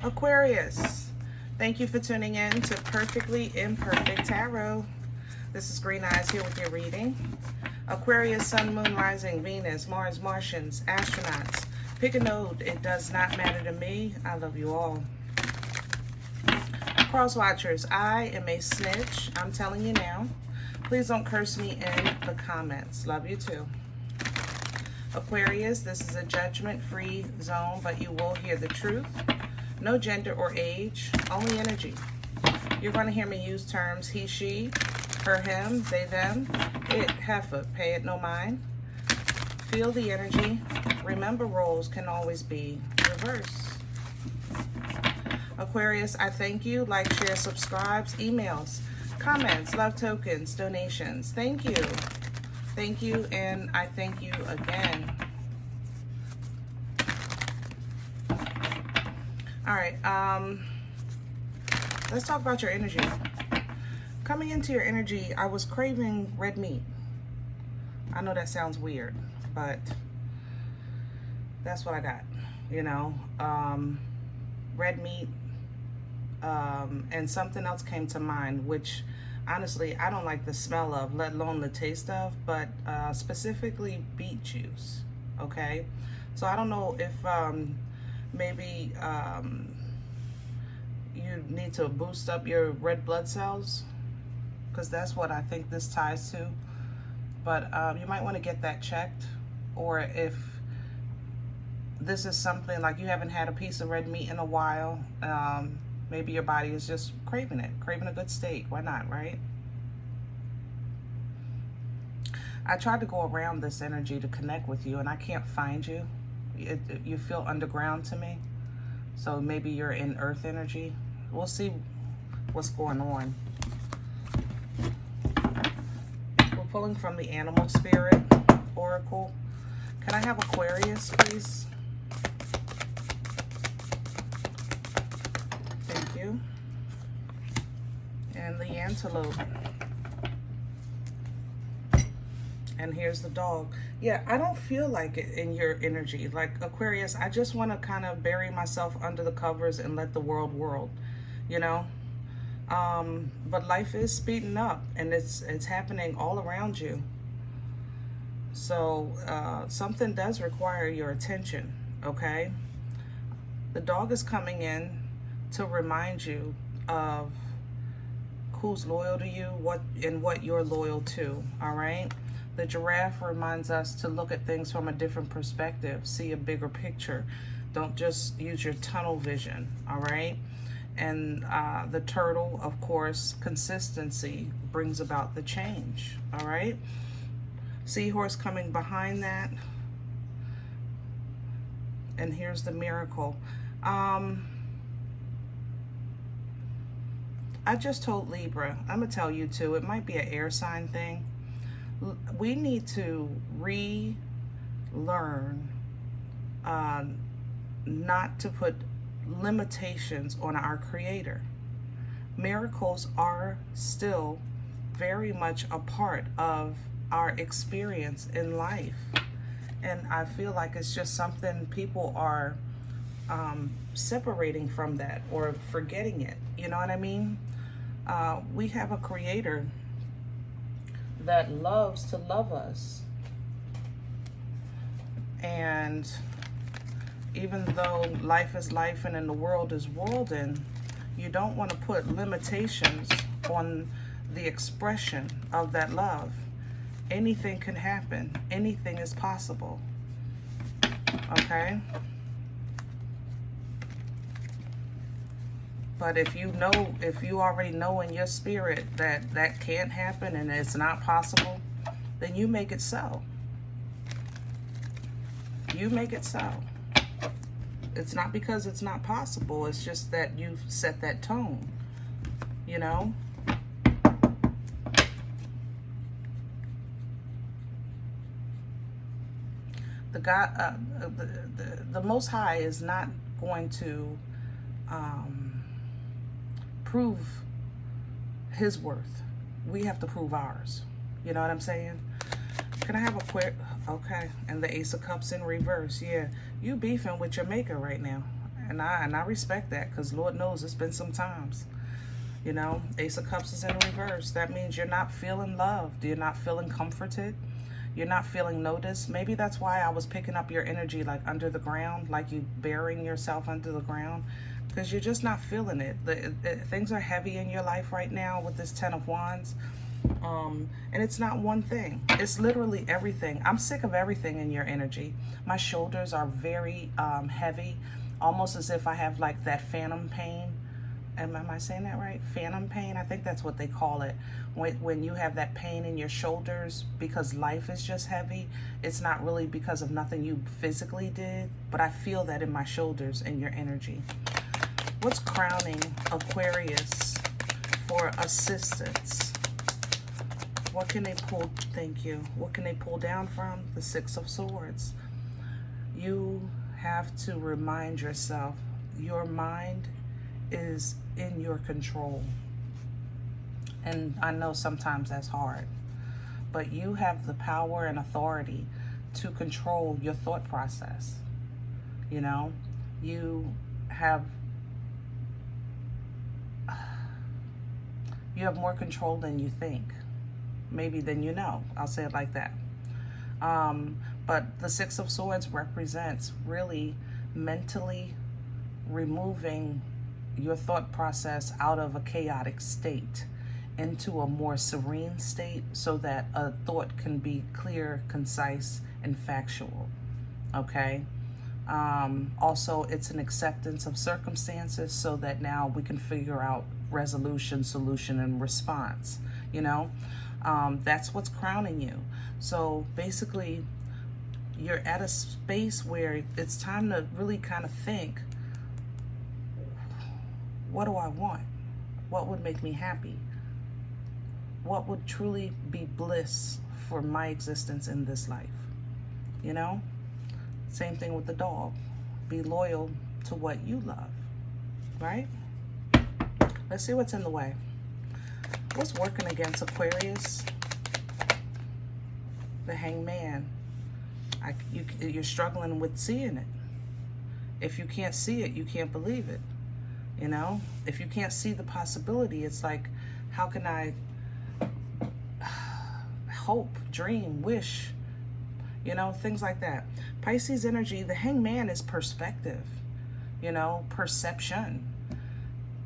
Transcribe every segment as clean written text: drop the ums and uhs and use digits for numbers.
Aquarius, thank you for tuning in to Perfectly Imperfect Tarot. This is Green Eyes here with your reading. Aquarius, Sun, Moon, Rising, Venus, Mars, Martians, astronauts. Pick a node. It does not matter to me. I love you all. Cross watchers, I am a snitch. I'm telling you now. Please don't curse me in the comments. Love you too. Aquarius, this is a judgment-free zone, but you will hear the truth. No gender or age, only energy. You're going to hear me use terms he, she, her, him, they, them, it, heifer, pay it no mind. Feel the energy. Remember, roles can always be reversed. Aquarius, I thank you. Like, share, subscribes, emails, comments, love tokens, donations. Thank you. Thank you, and I thank you again. All right, let's talk about your energy. Coming into your energy, I was craving red meat. I know that sounds weird, but that's what I got, you know. Red meat, and something else came to mind, which honestly I don't like the smell of, let alone the taste of, but specifically beet juice. Okay, so I don't know if maybe you need to boost up your red blood cells, because that's what I think this ties to. But you might want to get that checked, or if this is something like you haven't had a piece of red meat in a while, maybe your body is just craving it, craving a good steak. Why not, right? I tried to go around this energy to connect with you, and I can't find you. You feel underground to me. So maybe you're in earth energy. We'll see what's going on. We're pulling from the Animal Spirit Oracle. Can I have Aquarius, please? Thank you. And the Antelope. And here's the dog. Yeah, I don't feel like it in your energy. Like, Aquarius, I just want to kind of bury myself under the covers and let the world, you know? But life is speeding up, and it's happening all around you. So something does require your attention, okay? The dog is coming in to remind you of who's loyal to you, what you're loyal to, all right? The giraffe reminds us to look at things from a different perspective, see a bigger picture. Don't just use your tunnel vision, all right? And the turtle, of course, consistency brings about the change, all right? Seahorse coming behind that. And here's the miracle. I just told Libra, I'm going to tell you too, it might be an air sign thing. We need to relearn not to put limitations on our Creator. Miracles are still very much a part of our experience in life. And I feel like it's just something people are separating from that or forgetting it. You know what I mean? We have a Creator that loves to love us. And even though life is life and the world is worlding, you don't want to put limitations on the expression of that love. Anything can happen. Anything is possible. Okay? But if you already know in your spirit that that can't happen and it's not possible, then you make it so. You make it so. It's not because it's not possible. It's just that you've set that tone, you know? The God, the Most High is not going to prove his worth. We have to prove ours. You know what I'm saying? Can I have a quick... Okay, and the Ace of Cups in reverse. Yeah, you beefing with your maker right now. And I respect that, because Lord knows it's been some times. You know, Ace of Cups is in reverse. That means you're not feeling loved. You're not feeling comforted. You're not feeling noticed. Maybe that's why I was picking up your energy like under the ground, like you burying yourself under the ground, because you're just not feeling it. Things are heavy in your life right now with this Ten of Wands. And it's not one thing. It's literally everything. I'm sick of everything in your energy. My shoulders are very heavy, almost as if I have like that phantom pain. Am I saying that right? Phantom pain, I think that's what they call it. When you have that pain in your shoulders because life is just heavy. It's not really because of nothing you physically did, but I feel that in my shoulders and your energy. What's crowning Aquarius for assistance? What can they pull? Thank you. What can they pull down from? The Six of Swords. You have to remind yourself your mind is in your control. And I know sometimes that's hard, but you have the power and authority to control your thought process. You know, you have more control than you think, maybe than you know. I'll say it like that. But the Six of Swords represents really mentally removing your thought process out of a chaotic state into a more serene state, so that a thought can be clear, concise, and factual. Okay? Also, it's an acceptance of circumstances, so that now we can figure out resolution, solution, and response. You know, that's what's crowning you. So basically, you're at a space where it's time to really kind of think, what do I want? What would make me happy? What would truly be bliss for my existence in this life? You know? Same thing with the dog. Be loyal to what you love, right? Let's see what's in the way. What's working against Aquarius? The Hangman. You're struggling with seeing it. If you can't see it, you can't believe it. You know, if you can't see the possibility, it's like, how can I hope, dream, wish, you know, things like that. Pisces energy, the Hangman is perspective, you know, perception.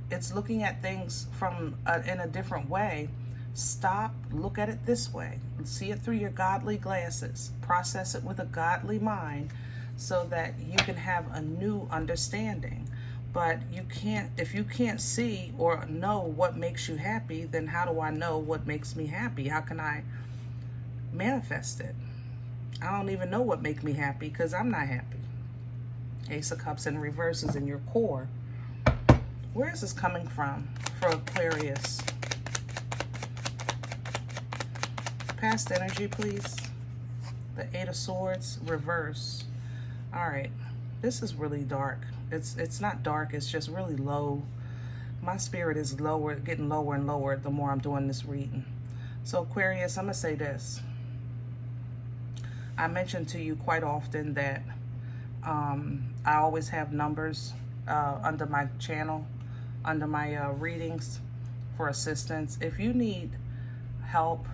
It's looking at things from in a different way. Stop, look at it this way. See it through your godly glasses. Process it with a godly mind, so that you can have a new understanding. But you can't, if you can't see or know what makes you happy, then how do I know what makes me happy? How can I manifest it? I don't even know what makes me happy, because I'm not happy. Ace of Cups in reverse is in your core. Where is this coming from for Aquarius? Past energy, please. The Eight of Swords, reverse. All right, this is really dark. It's not dark, it's just really low. My spirit is lower, getting lower and lower the more I'm doing this reading. So Aquarius, I'm gonna say this. I mentioned to you quite often that I always have numbers under my channel, under my readings for assistance. If you need help,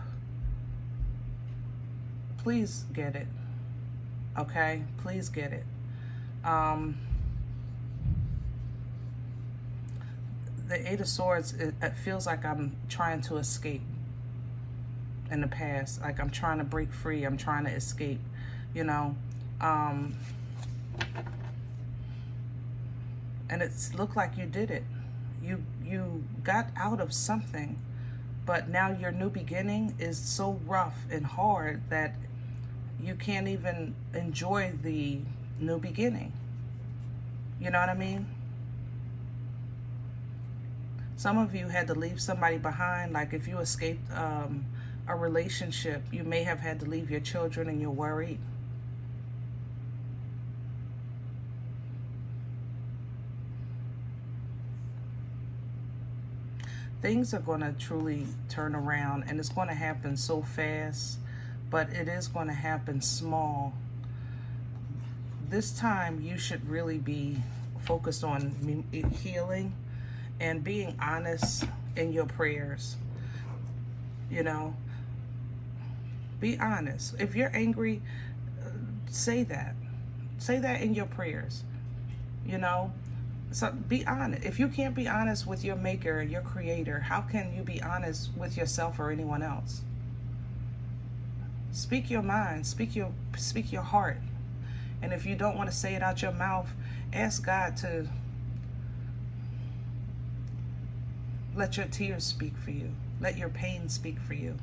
please get it. Okay, please get it. The Eight of Swords, it feels like I'm trying to escape in the past. Like I'm trying to break free. I'm trying to escape, you know. And it's looked like you did it. You got out of something, but now your new beginning is so rough and hard that you can't even enjoy the new beginning. You know what I mean? Some of you had to leave somebody behind. Like if you escaped a relationship, you may have had to leave your children and you're worried. Things are going to truly turn around, and it's going to happen so fast, but it is going to happen small. This time you should really be focused on healing and being honest in your prayers. You know, be honest. If you're angry, say that. Say that in your prayers. You know, so be honest. If you can't be honest with your maker, your creator, how can you be honest with yourself or anyone else? Speak your mind, speak your heart. And if you don't want to say it out your mouth, ask God to let your tears speak for you. Let your pain speak for you.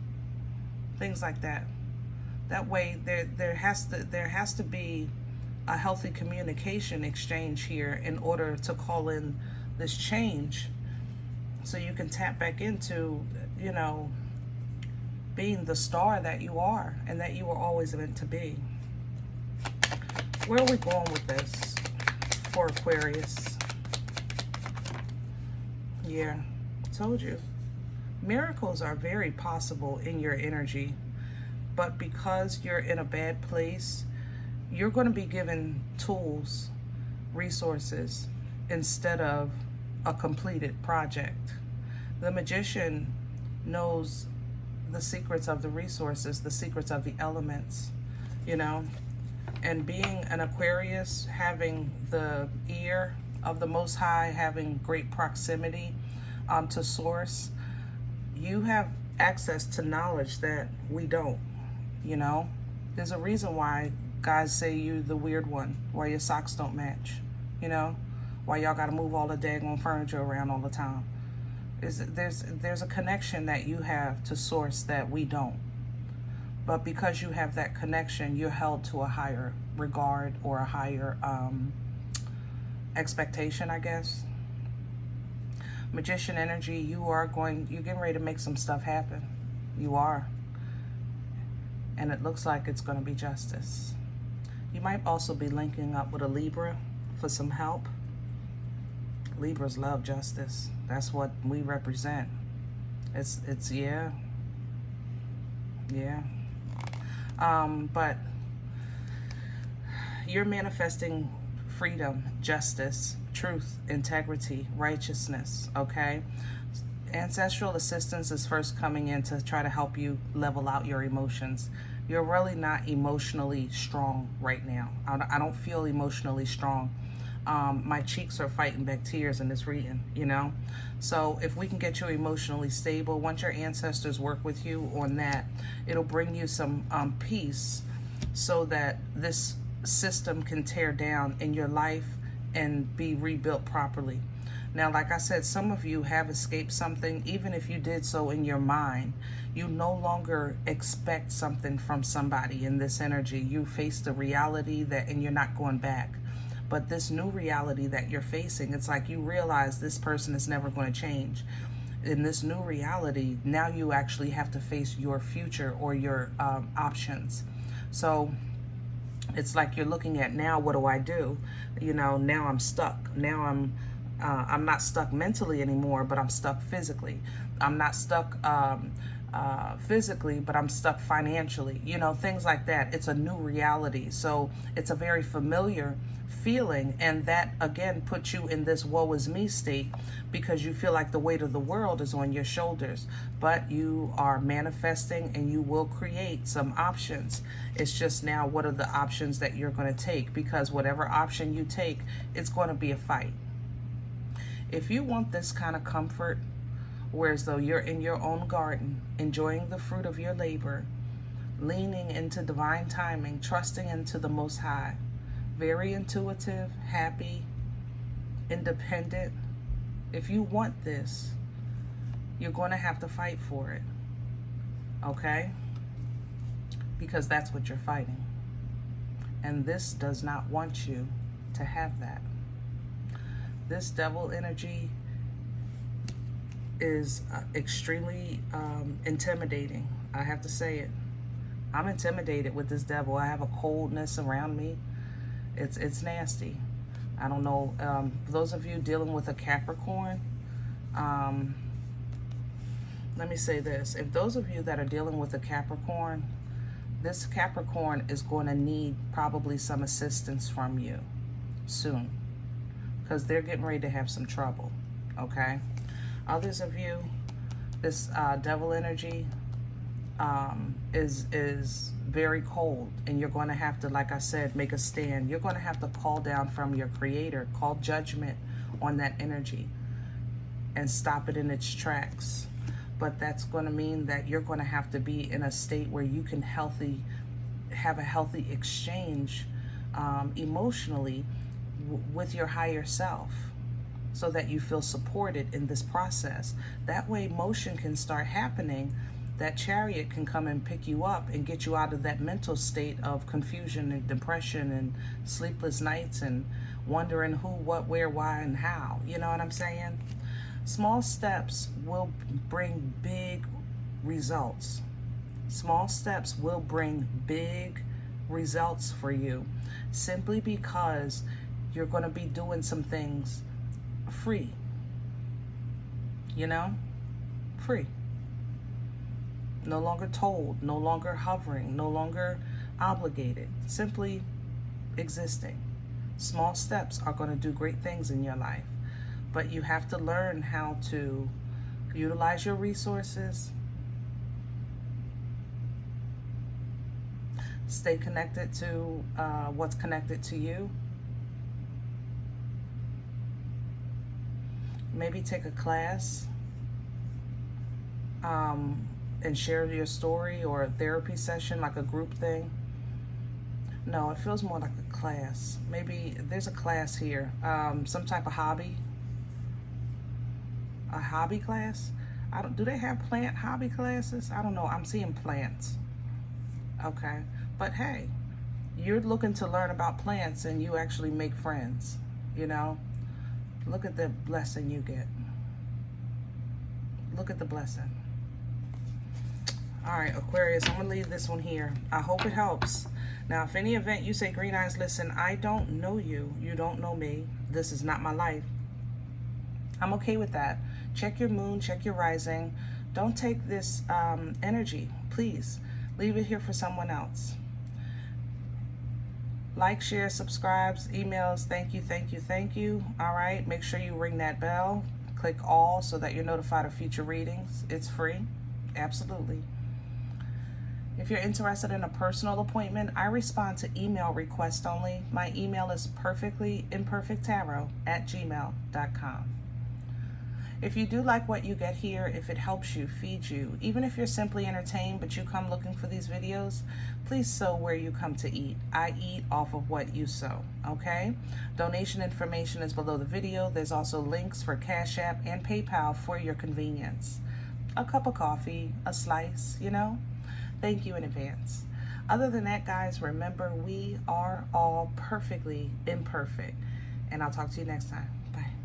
Things like that. That way there has to be a healthy communication exchange here in order to call in this change, so you can tap back into, you know, being the star that you are and that you were always meant to be. Where are we going with this for Aquarius? Yeah, told you. Miracles are very possible in your energy, but because you're in a bad place, you're going to be given tools, resources, instead of a completed project. The magician knows the secrets of the resources, the secrets of the elements, you know. And being an Aquarius, having the ear of the Most High, having great proximity to Source, you have access to knowledge that we don't, you know. There's a reason why guys say you're the weird one, why your socks don't match, you know, why y'all got to move all the daggone furniture around all the time. There's a connection that you have to Source that we don't. But because you have that connection, you're held to a higher regard or a higher expectation, I guess. Magician energy, you're getting ready to make some stuff happen. You are. And it looks like it's going to be justice. You might also be linking up with a Libra for some help. Libras love justice. That's what we represent. It's yeah. But you're manifesting freedom, justice, truth, integrity, righteousness, okay? Ancestral assistance is first coming in to try to help you level out your emotions. You're really not emotionally strong right now. I don't feel emotionally strong. My cheeks are fighting back tears in this reading, you know? So if we can get you emotionally stable, once your ancestors work with you on that, it'll bring you some peace so that this system can tear down in your life and be rebuilt properly. Now, like I said, some of you have escaped something. Even if you did so in your mind, you no longer expect something from somebody in this energy. You face the reality that, and you're not going back. But this new reality that you're facing, it's like you realize this person is never going to change. In this new reality, now you actually have to face your future or your options. So it's like you're looking at, now what do I do? You know, now I'm stuck. Now I'm not stuck mentally anymore, but I'm stuck physically. I'm not stuck physically, but I'm stuck financially. You know, things like that. It's a new reality. So it's a very familiar feeling, and that again puts you in this woe is me state because you feel like the weight of the world is on your shoulders. But you are manifesting and you will create some options. It's just now, what are the options that you're going to take? Because whatever option you take, it's going to be a fight. If you want this kind of comfort, whereas though you're in your own garden, enjoying the fruit of your labor, leaning into divine timing, trusting into the Most High, very intuitive, happy, independent. If you want this, you're going to have to fight for it, okay? Because that's what you're fighting. And this does not want you to have that. This devil energy is extremely intimidating. I have to say it. I'm intimidated with this devil. I have a coldness around me. It's nasty. I don't know. For those of you dealing with a Capricorn, let me say this. If those of you that are dealing with a Capricorn, this Capricorn is going to need probably some assistance from you soon. because they're getting ready to have some trouble, okay? Others of you, this devil energy is very cold, and you're going to have to, like I said, make a stand. You're going to have to call down from your creator, call judgment on that energy and stop it in its tracks. But that's going to mean that you're going to have to be in a state where you can have a healthy exchange emotionally with your higher self, so that you feel supported in this process. That way motion can start happening. That chariot can come and pick you up and get you out of that mental state of confusion and depression and sleepless nights and wondering who, what, where, why, and how. You know what I'm saying? Small steps will bring big results. Small steps will bring big results for you, simply because you're going to be doing some things free. You know? Free. No longer told, no longer hovering, no longer obligated, simply existing. Small steps are going to do great things in your life, but you have to learn how to utilize your resources, stay connected to what's connected to you. Maybe take a class and share your story, or a therapy session, like a group thing. No, it feels more like a class. Maybe there's a class here, some type of hobby. A hobby class? Do they have plant hobby classes? I don't know. I'm seeing plants. Okay. But hey, you're looking to learn about plants and you actually make friends, you know? Look at the blessing you get. Look at the blessing. All right, Aquarius, I'm going to leave this one here. I hope it helps. Now, if any event you say, Green Eyes, listen, I don't know you. You don't know me. This is not my life. I'm okay with that. Check your moon, check your rising. Don't take this energy, please. Leave it here for someone else. Like, share, subscribes, emails. Thank you, thank you, thank you. All right, make sure you ring that bell. Click all so that you're notified of future readings. It's free, absolutely. If you're interested in a personal appointment, I respond to email requests only. My email is perfectlyimperfecttarot@gmail.com. If you do like what you get here, if it helps you, feeds you, even if you're simply entertained but you come looking for these videos, please sow where you come to eat. I eat off of what you sow, okay? Donation information is below the video. There's also links for CashApp and PayPal for your convenience. A cup of coffee, a slice, you know? Thank you in advance. Other than that, guys, remember, we are all perfectly imperfect. And I'll talk to you next time. Bye.